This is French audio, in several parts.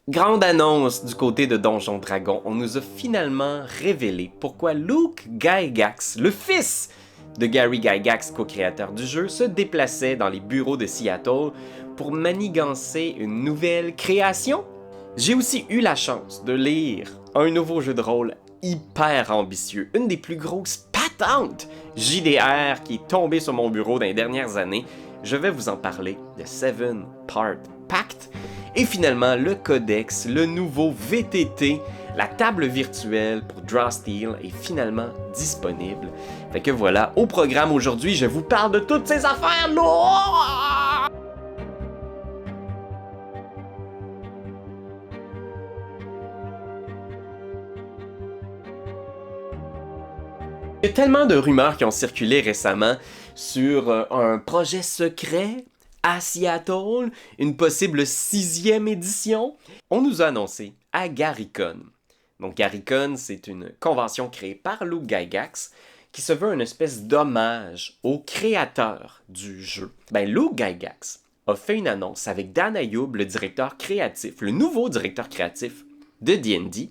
Grande annonce du côté de Donjon Dragon, on nous a finalement révélé pourquoi Luke Gygax, le fils de Gary Gygax, co-créateur du jeu, se déplaçait dans les bureaux de Seattle pour manigancer une nouvelle création. J'ai aussi eu la chance de lire un nouveau jeu de rôle hyper ambitieux, une des plus grosses patentes JDR qui est tombée sur mon bureau dans les dernières années. Je vais vous en parler de Seven Part Pact. Et finalement, le codex, le nouveau VTT, la table virtuelle pour Draw Steel est finalement disponible. Fait que voilà, au programme aujourd'hui, je vous parle de toutes ces affaires-là! Il y a tellement de rumeurs qui ont circulé récemment sur un projet secret à Seattle, une possible 6e édition. On nous a annoncé à GaryCon. Donc GaryCon, c'est une convention créée par Luke Gygax qui se veut une espèce d'hommage au créateur du jeu. Luke Gygax a fait une annonce avec Dan Ayoub, le directeur créatif, le nouveau directeur créatif de D&D,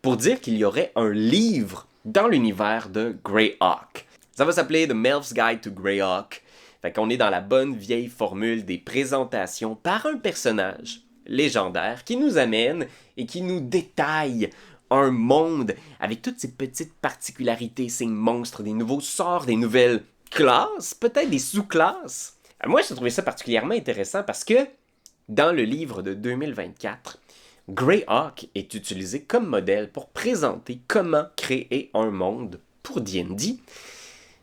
pour dire qu'il y aurait un livre dans l'univers de Greyhawk. Ça va s'appeler The Melf's Guide to Greyhawk. Fait qu'on est dans la bonne vieille formule des présentations par un personnage légendaire qui nous amène et qui nous détaille un monde avec toutes ces petites particularités, ces monstres, des nouveaux sorts, des nouvelles classes, peut-être des sous-classes. Moi, j'ai trouvé ça particulièrement intéressant parce que dans le livre de 2024, Greyhawk est utilisé comme modèle pour présenter comment créer un monde pour D&D.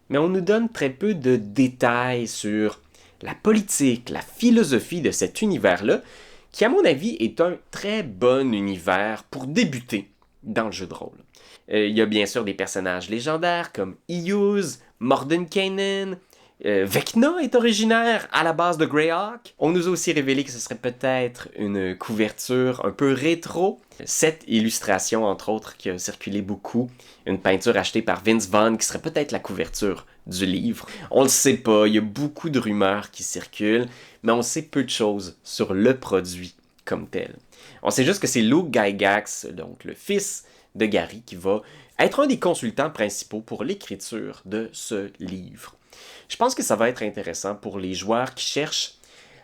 Mais on nous donne très peu de détails sur la politique, la philosophie de cet univers-là, qui à mon avis est un très bon univers pour débuter dans le jeu de rôle. Il y a bien sûr des personnages légendaires comme Euse, Mordenkainen, Vecna est originaire à la base de Greyhawk. On nous a aussi révélé que ce serait peut-être une couverture un peu rétro. Cette illustration, entre autres, qui a circulé beaucoup, une peinture achetée par Vince Vaughn qui serait peut-être la couverture du livre. On le sait pas, il y a beaucoup de rumeurs qui circulent, mais on sait peu de choses sur le produit comme tel. On sait juste que c'est Luke Gygax, donc le fils de Gary, qui va être un des consultants principaux pour l'écriture de ce livre. Je pense que ça va être intéressant pour les joueurs qui cherchent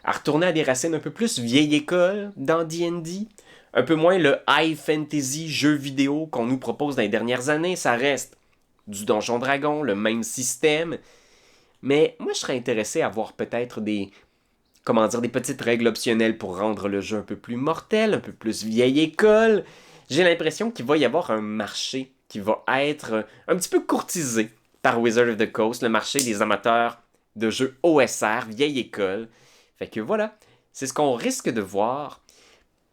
à retourner à des racines un peu plus vieille école dans D&D, un peu moins le high fantasy jeu vidéo qu'on nous propose dans les dernières années. Ça reste du Donjon Dragon, le même système, mais moi je serais intéressé à voir peut-être des petites règles optionnelles pour rendre le jeu un peu plus mortel, un peu plus vieille école. J'ai l'impression qu'il va y avoir un marché qui va être un petit peu courtisé par Wizard of the Coast, le marché des amateurs de jeux OSR, vieille école. Fait que voilà, c'est ce qu'on risque de voir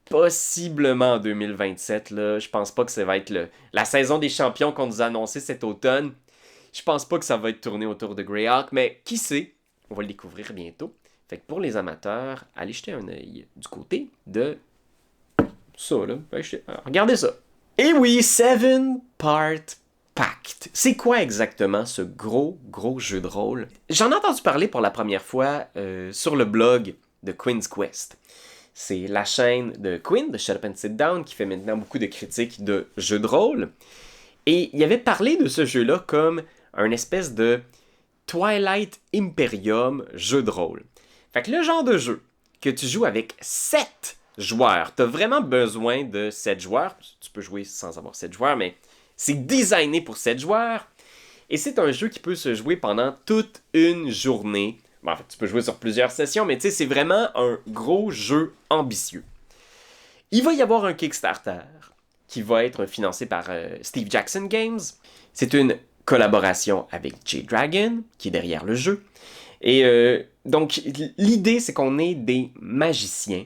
possiblement en 2027. Là. Je pense pas que ça va être la saison des champions qu'on nous a annoncé cet automne. Je pense pas que ça va être tourné autour de Greyhawk, mais qui sait, on va le découvrir bientôt. Fait que pour les amateurs, allez jeter un œil du côté de ça, là. Regardez ça. Et oui, Seven Part Pact. C'est quoi exactement ce gros jeu de rôle? J'en ai entendu parler pour la première fois sur le blog de Queen's Quest. C'est la chaîne de Queen, de Shut Up and Sit Down, qui fait maintenant beaucoup de critiques de jeux de rôle. Et il avait parlé de ce jeu-là comme un espèce de Twilight Imperium jeu de rôle. Fait que le genre de jeu que tu joues avec 7 joueurs, t'as vraiment besoin de 7 joueurs. Tu peux jouer sans avoir 7 joueurs, mais c'est designé pour 7 joueurs. Et c'est un jeu qui peut se jouer pendant toute une journée. Bon, en fait, tu peux jouer sur plusieurs sessions, mais tu sais, c'est vraiment un gros jeu ambitieux. Il va y avoir un Kickstarter qui va être financé par Steve Jackson Games. C'est une collaboration avec J-Dragon, qui est derrière le jeu. Et donc, l'idée, c'est qu'on est des magiciens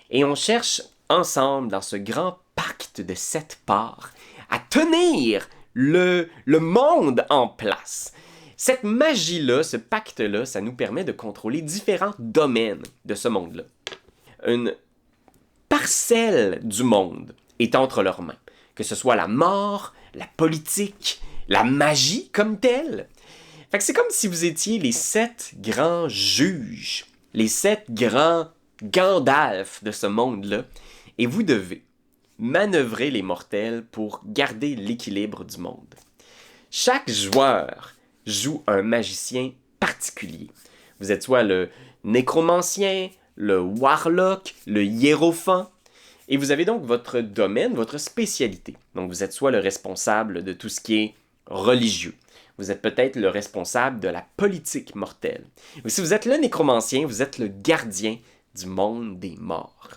et on cherche ensemble, dans ce grand pacte de 7 parts, à tenir le monde en place. Cette magie-là, ce pacte-là, ça nous permet de contrôler différents domaines de ce monde-là. Une parcelle du monde est entre leurs mains, que ce soit la mort, la politique, la magie comme telle. Fait que c'est comme si vous étiez les 7 grands juges, les 7 grands Gandalf de ce monde-là, Et vous devez manœuvrer les mortels pour garder l'équilibre du monde. Chaque joueur joue un magicien particulier. Vous êtes soit le nécromancien, le warlock, le hiérophant, et vous avez donc votre domaine, votre spécialité. Donc vous êtes soit le responsable de tout ce qui est religieux. Vous êtes peut-être le responsable de la politique mortelle. Ou si vous êtes le nécromancien, vous êtes le gardien du monde des morts.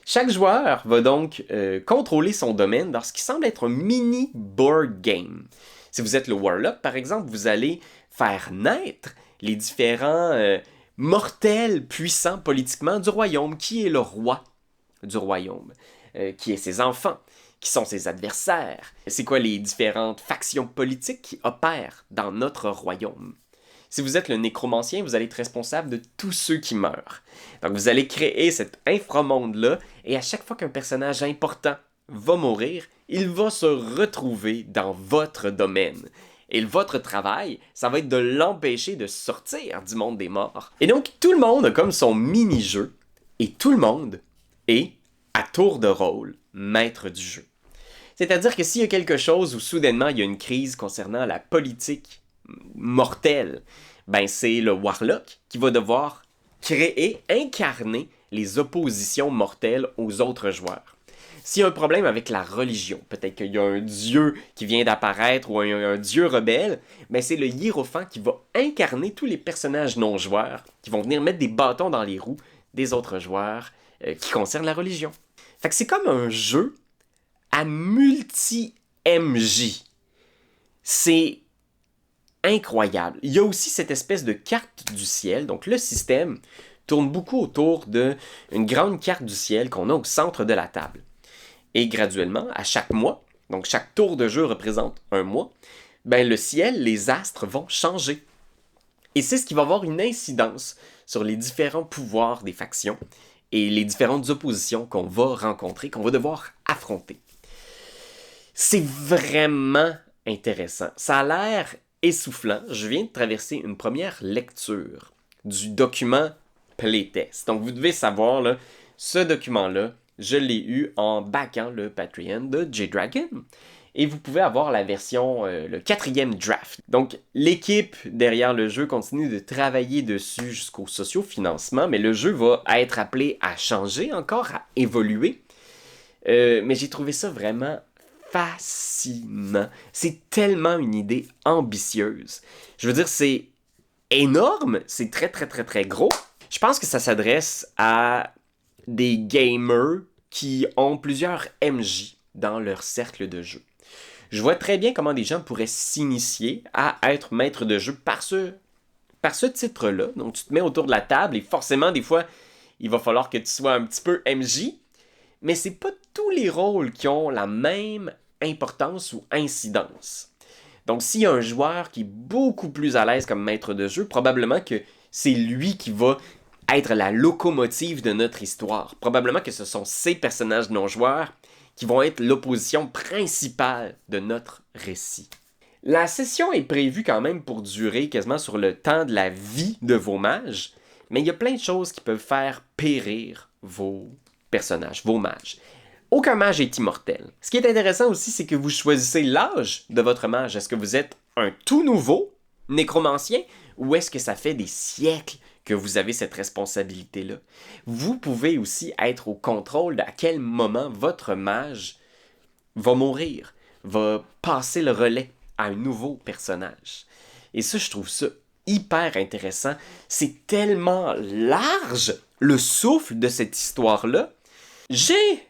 Chaque joueur va donc contrôler son domaine dans ce qui semble être un mini board game. Si vous êtes le warlock, par exemple, vous allez faire naître les différents mortels puissants politiquement du royaume. Qui est le roi du royaume? Qui est ses enfants? Qui sont ses adversaires? C'est quoi les différentes factions politiques qui opèrent dans notre royaume? Si vous êtes le nécromancien, vous allez être responsable de tous ceux qui meurent. Donc vous allez créer cet inframonde-là, et à chaque fois qu'un personnage important va mourir, il va se retrouver dans votre domaine. Et votre travail, ça va être de l'empêcher de sortir du monde des morts. Et donc tout le monde a comme son mini-jeu, et tout le monde est, à tour de rôle, maître du jeu. C'est-à-dire que s'il y a quelque chose où soudainement il y a une crise concernant la politique mortelle, ben c'est le warlock qui va devoir créer, incarner les oppositions mortelles aux autres joueurs. S'il y a un problème avec la religion, peut-être qu'il y a un dieu qui vient d'apparaître ou un dieu rebelle, ben c'est le hiérophant qui va incarner tous les personnages non-joueurs qui vont venir mettre des bâtons dans les roues des autres joueurs qui concernent la religion. Fait que c'est comme un jeu à multi-MJ. C'est incroyable. Il y a aussi cette espèce de carte du ciel. Donc le système tourne beaucoup autour d'une grande carte du ciel qu'on a au centre de la table. Et graduellement, à chaque mois, donc chaque tour de jeu représente un mois, ben le ciel, les astres vont changer. Et c'est ce qui va avoir une incidence sur les différents pouvoirs des factions et les différentes oppositions qu'on va rencontrer, qu'on va devoir affronter. C'est vraiment intéressant. Ça a l'air essoufflant. Je viens de traverser une première lecture du document Playtest. Donc vous devez savoir, là, ce document-là, je l'ai eu en backant le Patreon de J-Dragon. Et vous pouvez avoir la version, le 4e draft. Donc, l'équipe derrière le jeu continue de travailler dessus jusqu'au socio-financement, mais le jeu va être appelé à changer encore, à évoluer. Mais j'ai trouvé ça vraiment fascinant. C'est tellement une idée ambitieuse. Je veux dire, c'est énorme, c'est très très très très gros. Je pense que ça s'adresse à des gamers qui ont plusieurs MJ dans leur cercle de jeu. Je vois très bien comment des gens pourraient s'initier à être maître de jeu par ce titre-là. Donc, tu te mets autour de la table et forcément, des fois, il va falloir que tu sois un petit peu MJ. Mais c'est pas tous les rôles qui ont la même importance ou incidence. Donc, s'il y a un joueur qui est beaucoup plus à l'aise comme maître de jeu, probablement que c'est lui qui va être la locomotive de notre histoire. Probablement que ce sont ces personnages non-joueurs qui vont être l'opposition principale de notre récit. La session est prévue quand même pour durer quasiment sur le temps de la vie de vos mages, mais il y a plein de choses qui peuvent faire périr vos personnages, vos mages. Aucun mage est immortel. Ce qui est intéressant aussi, c'est que vous choisissez l'âge de votre mage. Est-ce que vous êtes un tout nouveau nécromancien ou est-ce que ça fait des siècles que vous avez cette responsabilité-là? Vous pouvez aussi être au contrôle d'à quel moment votre mage va mourir, va passer le relais à un nouveau personnage. Et ça, je trouve ça hyper intéressant. C'est tellement large, le souffle de cette histoire-là. J'ai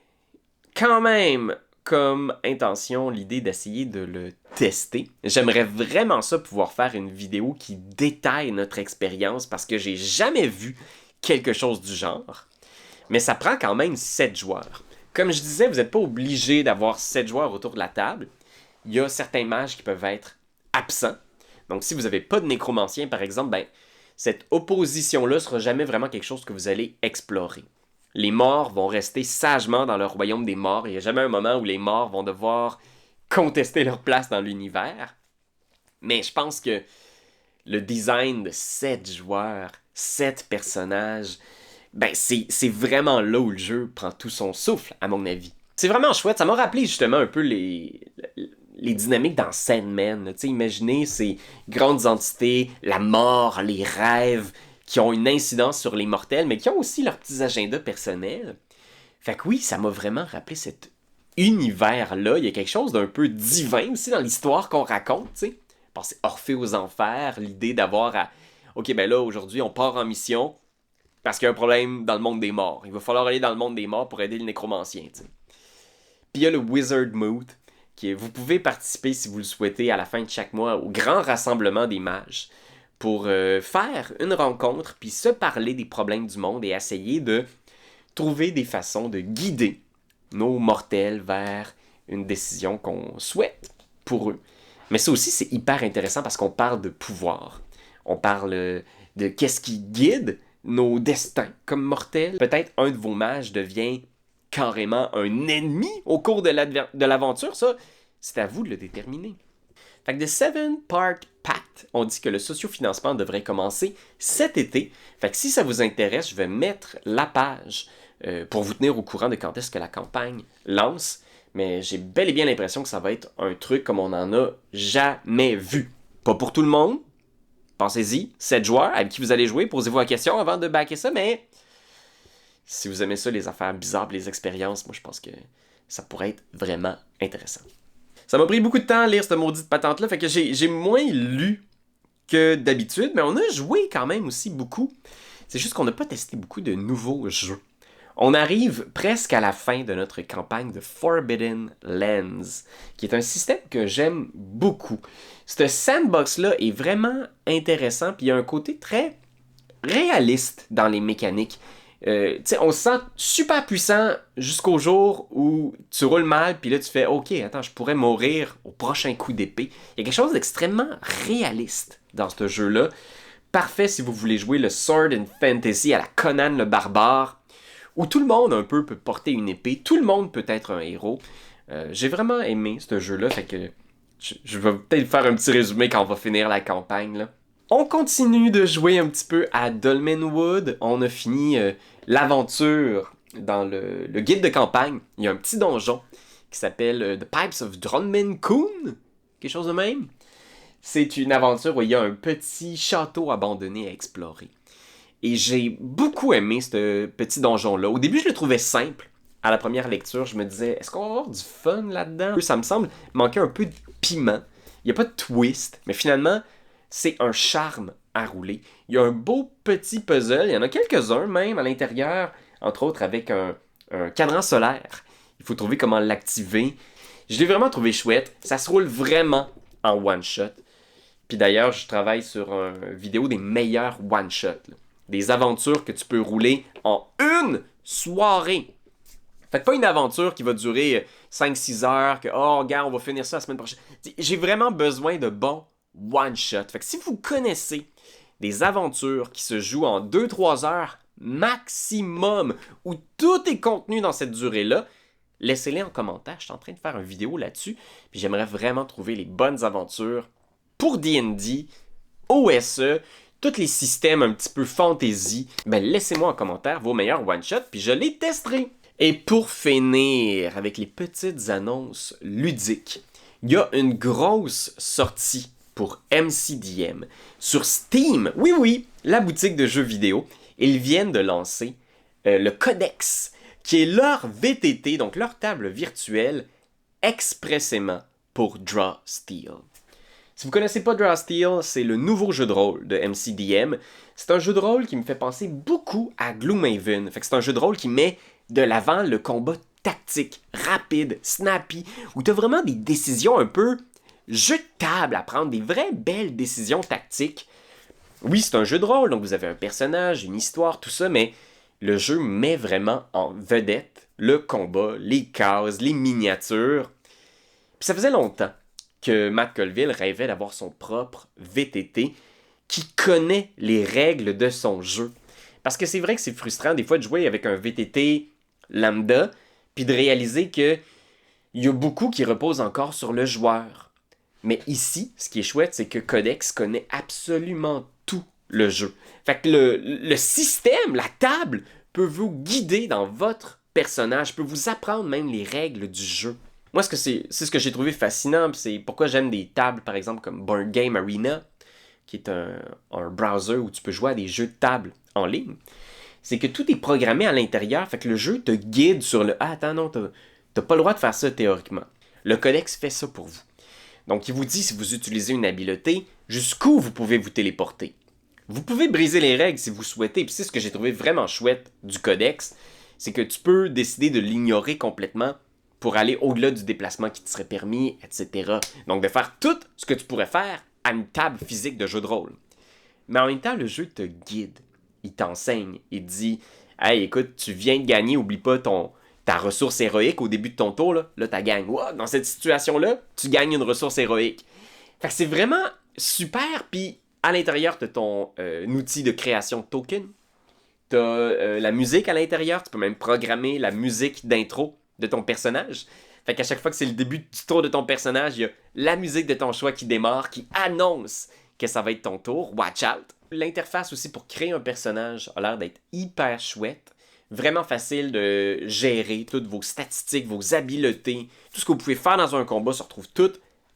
quand même comme intention l'idée d'essayer de le tester. J'aimerais vraiment ça pouvoir faire une vidéo qui détaille notre expérience parce que j'ai jamais vu quelque chose du genre. Mais ça prend quand même 7 joueurs. Comme je disais, vous n'êtes pas obligé d'avoir 7 joueurs autour de la table. Il y a certains mages qui peuvent être absents. Donc si vous n'avez pas de nécromancien par exemple, ben, cette opposition-là ne sera jamais vraiment quelque chose que vous allez explorer. Les morts vont rester sagement dans leur royaume des morts. Il n'y a jamais un moment où les morts vont devoir contester leur place dans l'univers. Mais je pense que le design de 7 joueurs, 7 personnages, ben c'est vraiment là où le jeu prend tout son souffle, à mon avis. C'est vraiment chouette, ça m'a rappelé justement un peu les dynamiques dans Sandman. Tu sais, imaginez ces grandes entités, la mort, les rêves, qui ont une incidence sur les mortels, mais qui ont aussi leurs petits agendas personnels. Fait que oui, ça m'a vraiment rappelé cet univers-là. Il y a quelque chose d'un peu divin aussi dans l'histoire qu'on raconte, tu sais. Penser Orphée aux enfers, l'idée d'avoir à... Ok, ben là, aujourd'hui, on part en mission parce qu'il y a un problème dans le monde des morts. Il va falloir aller dans le monde des morts pour aider le nécromancien, tu sais. Puis il y a le Wizard Mood, qui est... Vous pouvez participer, si vous le souhaitez, à la fin de chaque mois, au grand rassemblement des mages pour faire une rencontre, puis se parler des problèmes du monde et essayer de trouver des façons de guider nos mortels vers une décision qu'on souhaite pour eux. Mais ça aussi, c'est hyper intéressant parce qu'on parle de pouvoir. On parle de qu'est-ce qui guide nos destins comme mortels. Peut-être un de vos mages devient carrément un ennemi au cours de l'aventure. Ça, c'est à vous de le déterminer. Fait que The Seven Part Pact, on dit que le sociofinancement devrait commencer cet été. Fait que si ça vous intéresse, je vais mettre la page pour vous tenir au courant de quand est-ce que la campagne lance. Mais j'ai bel et bien l'impression que ça va être un truc comme on n'en a jamais vu. Pas pour tout le monde. Pensez-y, 7 joueurs avec qui vous allez jouer, posez-vous la question avant de backer ça, mais si vous aimez ça, les affaires bizarres, les expériences, moi je pense que ça pourrait être vraiment intéressant. Ça m'a pris beaucoup de temps à lire cette maudite patente-là, fait que j'ai moins lu que d'habitude, mais on a joué quand même aussi beaucoup. C'est juste qu'on n'a pas testé beaucoup de nouveaux jeux. On arrive presque à la fin de notre campagne de Forbidden Lands, qui est un système que j'aime beaucoup. Ce sandbox-là est vraiment intéressant, puis il y a un côté très réaliste dans les mécaniques. On se sent super puissant jusqu'au jour où tu roules mal, puis là tu fais « Ok, attends, je pourrais mourir au prochain coup d'épée ». Il y a quelque chose d'extrêmement réaliste dans ce jeu-là. Parfait si vous voulez jouer le Sword and Fantasy à la Conan le Barbare, où tout le monde un peu peut porter une épée, tout le monde peut être un héros. J'ai vraiment aimé ce jeu-là, fait que je vais peut-être faire un petit résumé quand on va finir la campagne, là. On continue de jouer un petit peu à Dolmenwood. On a fini l'aventure dans le guide de campagne. Il y a un petit donjon qui s'appelle The Pipes of Dronmencoon, quelque chose de même. C'est une aventure où il y a un petit château abandonné à explorer. Et j'ai beaucoup aimé ce petit donjon-là. Au début, je le trouvais simple. À la première lecture, je me disais, est-ce qu'on va avoir du fun là-dedans? Ça me semble manquer un peu de piment. Il n'y a pas de twist, mais finalement, c'est un charme à rouler. Il y a un beau petit puzzle, il y en a quelques-uns même à l'intérieur, entre autres avec un cadran solaire. Il faut trouver comment l'activer. Je l'ai vraiment trouvé chouette. Ça se roule vraiment en one-shot. Puis d'ailleurs, je travaille sur une vidéo des meilleurs one-shots. Des aventures que tu peux rouler en une soirée. Fait que pas une aventure qui va durer 5-6 heures, que oh regarde, on va finir ça la semaine prochaine. J'ai vraiment besoin de bons one-shot. Fait que si vous connaissez des aventures qui se jouent en 2-3 heures maximum, où tout est contenu dans cette durée-là, laissez-les en commentaire. Je suis en train de faire une vidéo là-dessus. Puis j'aimerais vraiment trouver les bonnes aventures pour D&D, OSE, tous les systèmes un petit peu fantasy. Ben laissez-moi en commentaire vos meilleurs one-shots, puis je les testerai. Et pour finir avec les petites annonces ludiques, il y a une grosse sortie pour MCDM sur Steam. Oui, oui, la boutique de jeux vidéo. Ils viennent de lancer le Codex, qui est leur VTT, donc leur table virtuelle, expressément pour Draw Steel. Si vous ne connaissez pas Draw Steel, c'est le nouveau jeu de rôle de MCDM. C'est un jeu de rôle qui me fait penser beaucoup à Gloomhaven. Fait que c'est un jeu de rôle qui met de l'avant le combat tactique, rapide, snappy, où tu as vraiment des décisions un peu jeu de table à prendre, des vraies belles décisions tactiques. Oui, c'est un jeu de rôle, donc vous avez un personnage, une histoire, tout ça, mais le jeu met vraiment en vedette le combat, les cases, les miniatures. Puis ça faisait longtemps que Matt Colville rêvait d'avoir son propre VTT qui connaît les règles de son jeu. Parce que c'est vrai que c'est frustrant des fois de jouer avec un VTT lambda, puis de réaliser que il y a beaucoup qui reposent encore sur le joueur. Mais ici, ce qui est chouette, c'est que Codex connaît absolument tout le jeu. Fait que le système, la table, peut vous guider dans votre personnage, peut vous apprendre même les règles du jeu. Moi, c'est ce que j'ai trouvé fascinant, puis c'est pourquoi j'aime des tables, par exemple, comme Board Game Arena, qui est un browser où tu peux jouer à des jeux de table en ligne. C'est que tout est programmé à l'intérieur, fait que le jeu te guide sur le « Ah, attends, non, t'as pas le droit de faire ça théoriquement. » Le codex fait ça pour vous. Donc, il vous dit, si vous utilisez une habileté, jusqu'où vous pouvez vous téléporter. Vous pouvez briser les règles si vous souhaitez, puis c'est ce que j'ai trouvé vraiment chouette du codex, c'est que tu peux décider de l'ignorer complètement pour aller au-delà du déplacement qui te serait permis, etc. Donc, de faire tout ce que tu pourrais faire à une table physique de jeu de rôle. Mais en même temps, le jeu te guide. Il t'enseigne. Il te dit « Hey, écoute, tu viens de gagner, oublie pas ta ressource héroïque au début de ton tour. Là tu gagnes. Wow, dans cette situation-là, tu gagnes une ressource héroïque. » Fait que c'est vraiment super. Puis, à l'intérieur, tu as ton outil de création de token. Tu as la musique à l'intérieur. Tu peux même programmer la musique d'intro de ton personnage. Fait qu'à chaque fois que c'est le début du tour de ton personnage, il y a la musique de ton choix qui démarre, qui annonce que ça va être ton tour. Watch out! L'interface aussi pour créer un personnage a l'air d'être hyper chouette. Vraiment facile de gérer toutes vos statistiques, vos habiletés. Tout ce que vous pouvez faire dans un combat se retrouve tout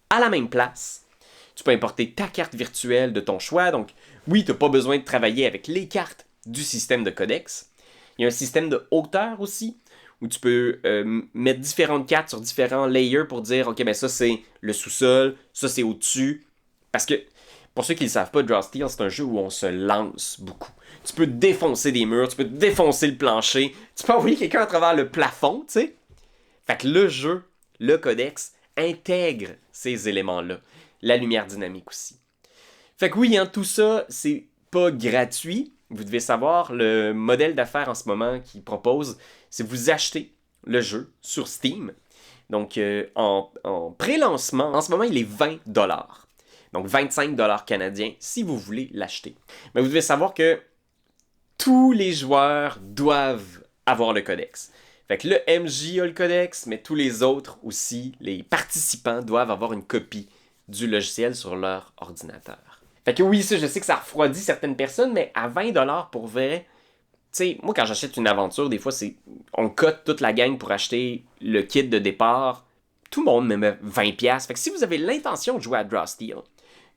à la même place. Tu peux importer ta carte virtuelle de ton choix. Donc oui, tu n'as pas besoin de travailler avec les cartes du système de codex. Il y a un système de hauteur aussi, où tu peux mettre différentes cartes sur différents layers pour dire « Ok, ben ça c'est le sous-sol, ça c'est au-dessus. » Parce que, pour ceux qui ne le savent pas, Draw Steel, c'est un jeu où on se lance beaucoup. Tu peux défoncer des murs, tu peux défoncer le plancher, tu peux envoyer quelqu'un à travers le plafond, tu sais. Fait que le jeu, le codex, intègre ces éléments-là. La lumière dynamique aussi. Fait que oui, hein, tout ça, c'est pas gratuit. Vous devez savoir, le modèle d'affaires en ce moment qu'il propose, c'est vous achetez le jeu sur Steam. Donc, en pré-lancement, en ce moment, il est 20$. Donc, 25$ canadiens si vous voulez l'acheter. Mais vous devez savoir que tous les joueurs doivent avoir le codex. Fait que le MJ a le codex, mais tous les autres aussi, les participants, doivent avoir une copie du logiciel sur leur ordinateur. Fait que oui, ça, je sais que ça refroidit certaines personnes, mais à 20$ pour vrai, tu sais, moi quand j'achète une aventure, des fois, on cote toute la gang pour acheter le kit de départ. Tout le monde me met 20$. Fait que si vous avez l'intention de jouer à Draw Steel,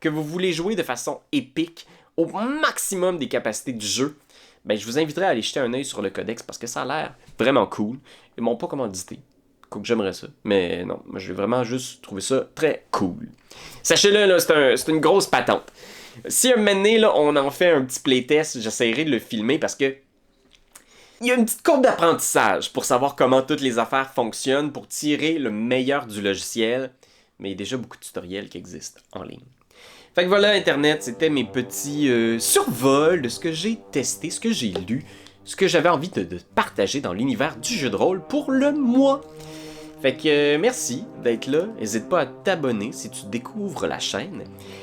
que vous voulez jouer de façon épique, au maximum des capacités du jeu, ben je vous inviterai à aller jeter un œil sur le codex parce que ça a l'air vraiment cool. Ils m'ont pas commandité. Quoique j'aimerais ça. Mais non, moi j'ai vraiment juste trouvé ça très cool. Sachez-le, là, c'est une grosse patente. Si un moment donné, là, on en fait un petit playtest, j'essaierai de le filmer parce que il y a une petite courbe d'apprentissage pour savoir comment toutes les affaires fonctionnent, pour tirer le meilleur du logiciel. Mais il y a déjà beaucoup de tutoriels qui existent en ligne. Fait que voilà, Internet, c'était mes petits survols de ce que j'ai testé, ce que j'ai lu, ce que j'avais envie de partager dans l'univers du jeu de rôle pour le mois. Fait que merci d'être là. N'hésite pas à t'abonner si tu découvres la chaîne.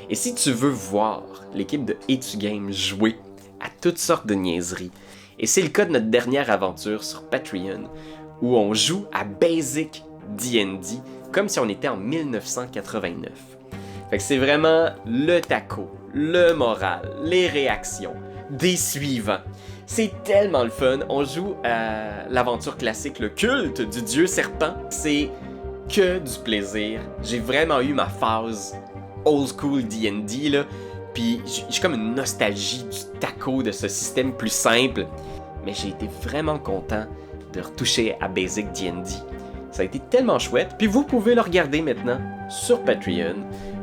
Et si tu veux voir l'équipe de A2Game jouer à toutes sortes de niaiseries, et c'est le cas de notre dernière aventure sur Patreon, où on joue à Basic D&D, comme si on était en 1989. Fait que c'est vraiment le taco, le moral, les réactions, des suivants. C'est tellement le fun. On joue à l'aventure classique, le culte du dieu serpent. C'est que du plaisir. J'ai vraiment eu ma phase old school D&D, là. Puis j'ai comme une nostalgie du taco, de ce système plus simple. Mais j'ai été vraiment content de retoucher à Basic D&D. Ça a été tellement chouette. Puis vous pouvez le regarder maintenant sur Patreon.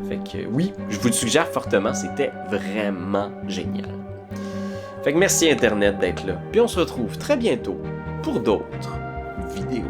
Fait que oui, je vous le suggère fortement, c'était vraiment génial. Fait que merci Internet d'être là. Puis on se retrouve très bientôt pour d'autres vidéos.